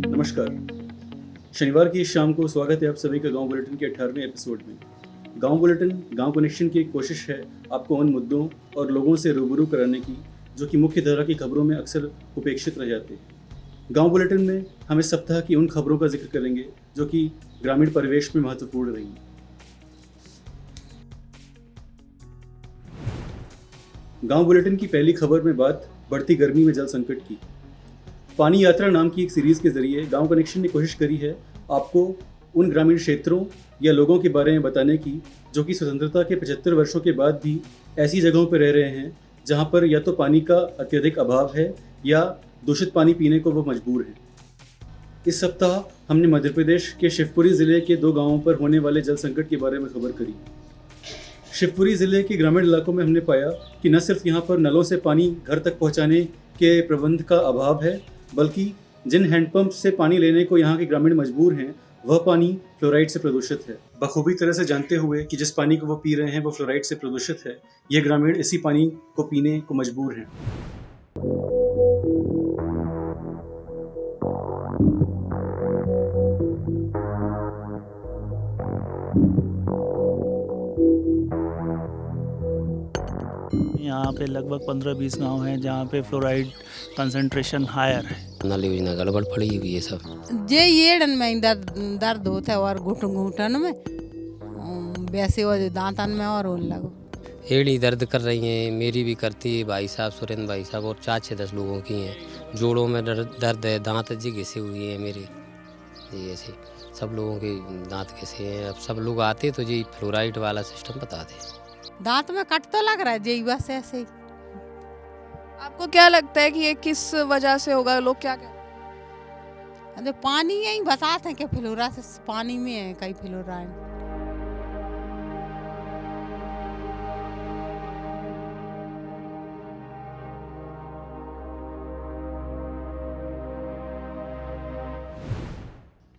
नमस्कार। शनिवार की इस शाम को स्वागत है आप सभी का गांव बुलेटिन के 18वें एपिसोड में। गांव बुलेटिन गांव कनेक्शन की एक कोशिश है आपको उन मुद्दों और लोगों से रूबरू कराने की जो कि मुख्य धारा की खबरों में अक्सर उपेक्षित रह जाते हैं। गांव बुलेटिन में हम इस सप्ताह की उन खबरों का जिक्र करेंगे जो कि ग्रामीण परिवेश में महत्वपूर्ण रही। गांव बुलेटिन की पहली खबर में बात बढ़ती गर्मी में जल संकट की। पानी यात्रा नाम की एक सीरीज के जरिए गांव कनेक्शन ने कोशिश करी है आपको उन ग्रामीण क्षेत्रों या लोगों के बारे में बताने की जो कि स्वतंत्रता के 75 वर्षों के बाद भी ऐसी जगहों पर रह रहे हैं जहां पर या तो पानी का अत्यधिक अभाव है या दूषित पानी पीने को वो मजबूर हैं। इस सप्ताह हमने मध्य प्रदेश के शिवपुरी ज़िले के 2 गांवों पर होने वाले जल संकट के बारे में खबर करी। शिवपुरी ज़िले के ग्रामीण इलाकों में हमने पाया कि न सिर्फ यहाँ पर नलों से पानी घर तक पहुँचाने के प्रबंध का अभाव है, बल्कि जिन हैंडपंप से पानी लेने को यहाँ के ग्रामीण मजबूर हैं वह पानी फ्लोराइड से प्रदूषित है। बखूबी तरह से जानते हुए कि जिस पानी को वो पी रहे हैं वो फ्लोराइड से प्रदूषित है, ये ग्रामीण इसी पानी को पीने को मजबूर हैं। यहाँ पे लगभग 15-20 गांव हैं जहाँ पे फ्लोराइड कंसंट्रेशन हायर है। नल योजना गड़बड़ पड़ी हुई है सब। जे येड़न में दर्द होता है और घुटन में वैसे वो दांतन में और होने लगो। एड़ी दर्द कर रही हैं, मेरी भी करती है, भाई साहब सुरेंद्र भाई साहब और 4-6-10 लोगों की हैं। जोड़ों में दर्द है, दांत जी घिसे हुए हैं मेरे, ये ऐसे सब लोगों के दांत घिसे हैं। अब सब लोग आते तो जी फ्लोराइड वाला सिस्टम बताते। दांत में कट तो लग रहा है जी, बस ऐसे ही। आपको क्या लगता है कि ये किस वजह से होगा? लोग क्या कहते हैं? तो पानी यही बताते हैं कि फ्लोरा से पानी में है कई फ्लोरा है।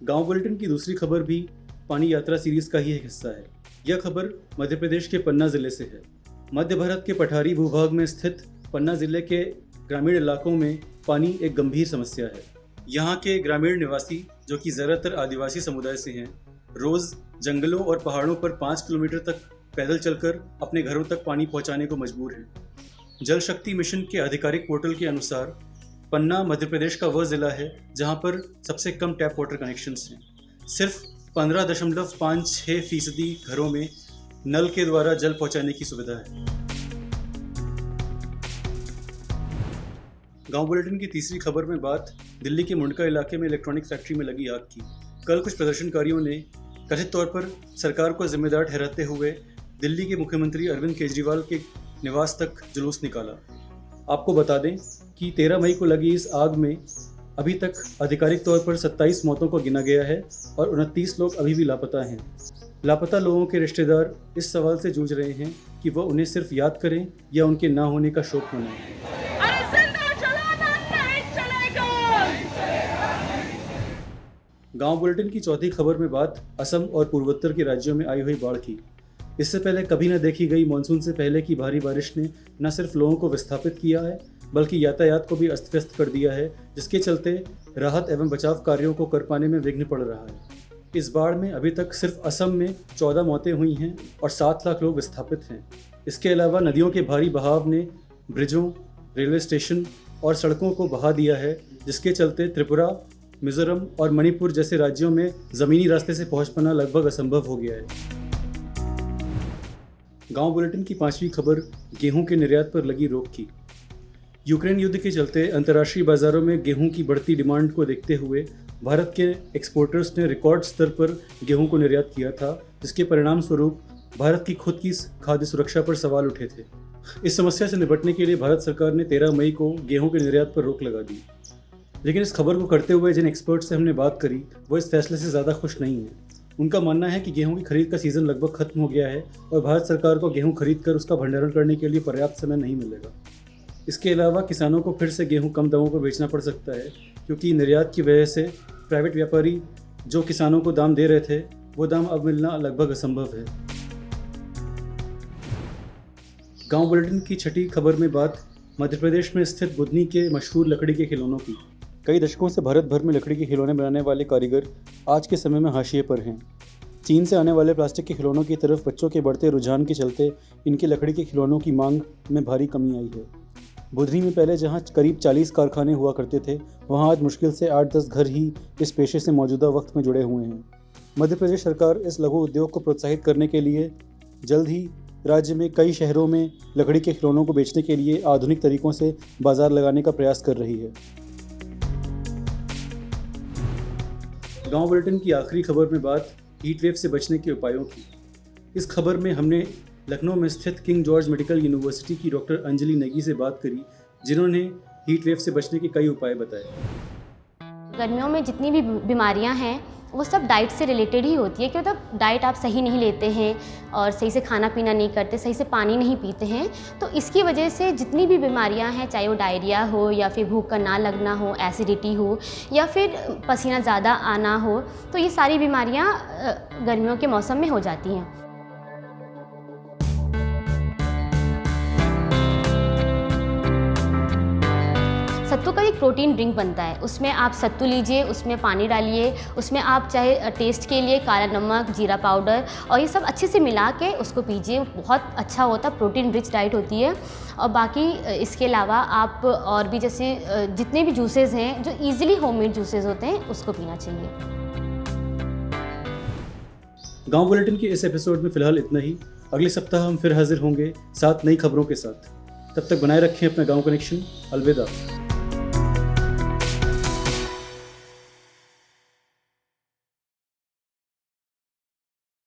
गांव बुलेटिन की दूसरी खबर भी पानी यात्रा सीरीज का ही एक हिस्सा है। यह खबर मध्य प्रदेश के पन्ना जिले से है। मध्य भारत के पठारी भूभाग में स्थित पन्ना जिले के ग्रामीण इलाकों में पानी एक गंभीर समस्या है। यहाँ के ग्रामीण निवासी जो कि ज़्यादातर आदिवासी समुदाय से हैं, रोज़ जंगलों और पहाड़ों पर 5 किलोमीटर तक पैदल चलकर अपने घरों तक पानी पहुँचाने को मजबूर हैं। जल शक्ति मिशन के आधिकारिक पोर्टल के अनुसार पन्ना मध्य प्रदेश का वह ज़िला है जहाँ पर सबसे कम टैप वाटर कनेक्शंस हैं। सिर्फ 15.56% घरों में नल के द्वारा जल पहुँचाने की सुविधा है। गांव बुलेटिन की तीसरी खबर में बात दिल्ली के मुंडका इलाके में इलेक्ट्रॉनिक फैक्ट्री में लगी आग की। कल कुछ प्रदर्शनकारियों ने कथित तौर पर सरकार को जिम्मेदार ठहराते हुए दिल्ली के मुख्यमंत्री अरविंद केजरीवाल के निवास तक जुलूस निकाला। आपको बता दें कि 13 मई को लगी इस आग में अभी तक आधिकारिक तौर पर 27 मौतों को गिना गया है और 29 लोग अभी भी लापता हैं। लापता लोगों के रिश्तेदार इस सवाल से जूझ रहे हैं कि वह उन्हें सिर्फ याद करें या उनके ना होने का शोक मनाएं। गांव बुलेटिन की चौथी खबर में बात असम और पूर्वोत्तर के राज्यों में आई हुई बाढ़ की। इससे पहले कभी न देखी गई मानसून से पहले की भारी बारिश ने न सिर्फ लोगों को विस्थापित किया है बल्कि यातायात को भी अस्त व्यस्त कर दिया है, जिसके चलते राहत एवं बचाव कार्यों को कर पाने में विघ्न पड़ रहा है। इस बाढ़ में अभी तक सिर्फ असम में 14 मौतें हुई हैं और 7 लाख लोग विस्थापित हैं। इसके अलावा नदियों के भारी बहाव ने ब्रिजों, रेलवे स्टेशन और सड़कों को बहा दिया है, जिसके चलते त्रिपुरा, मिजोरम और मणिपुर जैसे राज्यों में ज़मीनी रास्ते से पहुंच पाना लगभग असंभव हो गया है। गांव बुलेटिन की 5वीं खबर गेहूं के निर्यात पर लगी रोक की। यूक्रेन युद्ध के चलते अंतर्राष्ट्रीय बाजारों में गेहूं की बढ़ती डिमांड को देखते हुए भारत के एक्सपोर्टर्स ने रिकॉर्ड स्तर पर गेहूं को निर्यात किया था, जिसके परिणाम स्वरूप भारत की खुद की खाद्य सुरक्षा पर सवाल उठे थे। इस समस्या से निपटने के लिए भारत सरकार ने 13 मई को गेहूं के निर्यात पर रोक लगा दी। लेकिन इस खबर को करते हुए जिन एक्सपर्ट्स से हमने बात करी वो इस फैसले से ज़्यादा खुश नहीं है। उनका मानना है कि गेहूं की खरीद का सीज़न लगभग खत्म हो गया है और भारत सरकार को गेहूं खरीद कर उसका भंडारण करने के लिए पर्याप्त समय नहीं मिलेगा। इसके अलावा किसानों को फिर से गेहूं कम दामों पर बेचना पड़ सकता है, क्योंकि निर्यात की वजह से प्राइवेट व्यापारी जो किसानों को दाम दे रहे थे वो दाम अब मिलना लगभग असंभव है। गांव बुलेटिन की छठी खबर में बात मध्य प्रदेश में स्थित बुधनी के मशहूर लकड़ी के खिलौनों की। कई दशकों से भारत भर में लकड़ी के खिलौने बनाने वाले कारीगर आज के समय में हाशिए पर हैं। चीन से आने वाले प्लास्टिक के खिलौनों की तरफ बच्चों के बढ़ते रुझान के चलते इनके लकड़ी के खिलौनों की मांग में भारी कमी आई है। बुधनी में पहले जहां करीब 40 कारखाने हुआ करते थे, वहां आज मुश्किल से 8-10 घर ही इस पेशे से मौजूदा वक्त में जुड़े हुए हैं। मध्य प्रदेश सरकार इस लघु उद्योग को प्रोत्साहित करने के लिए जल्द ही राज्य में कई शहरों में लकड़ी के खिलौनों को बेचने के लिए आधुनिक तरीकों से बाजार लगाने का प्रयास कर रही है। गांव बुलेटिन की आखिरी खबर में बात हीट वेव से बचने के उपायों की। इस खबर में हमने लखनऊ में स्थित किंग जॉर्ज मेडिकल यूनिवर्सिटी की डॉक्टर अंजलि नेगी से बात करी, जिन्होंने हीट वेव से बचने के कई उपाय बताए। गर्मियों में जितनी भी बीमारियां हैं वो सब डाइट से रिलेटेड ही होती है कि मतलब डाइट आप सही नहीं लेते हैं और सही से खाना पीना नहीं करते, सही से पानी नहीं पीते हैं, तो इसकी वजह से जितनी भी बीमारियां हैं, चाहे वो डायरिया हो या फिर भूख का ना लगना हो, एसिडिटी हो या फिर पसीना ज़्यादा आना हो, तो ये सारी बीमारियां गर्मियों के मौसम में हो जाती हैं। सत्तू का एक प्रोटीन ड्रिंक बनता है, उसमें आप सत्तू लीजिए, उसमें पानी डालिए, उसमें आप चाहे टेस्ट के लिए काला नमक, जीरा पाउडर और ये सब अच्छे से मिला के उसको पीजिए। बहुत अच्छा होता है, प्रोटीन रिच डाइट होती है। और बाकी इसके अलावा आप और भी जैसे जितने भी जूसेस हैं जो ईजिली होममेड जूसेस होते हैं उसको पीना चाहिए। गांव बुलेटिन के इस एपिसोड में फिलहाल इतना ही। अगले सप्ताह हम फिर हाजिर होंगे 7 नई खबरों के साथ। तब तक बनाए रखें अपना गांव कनेक्शन। अलविदा।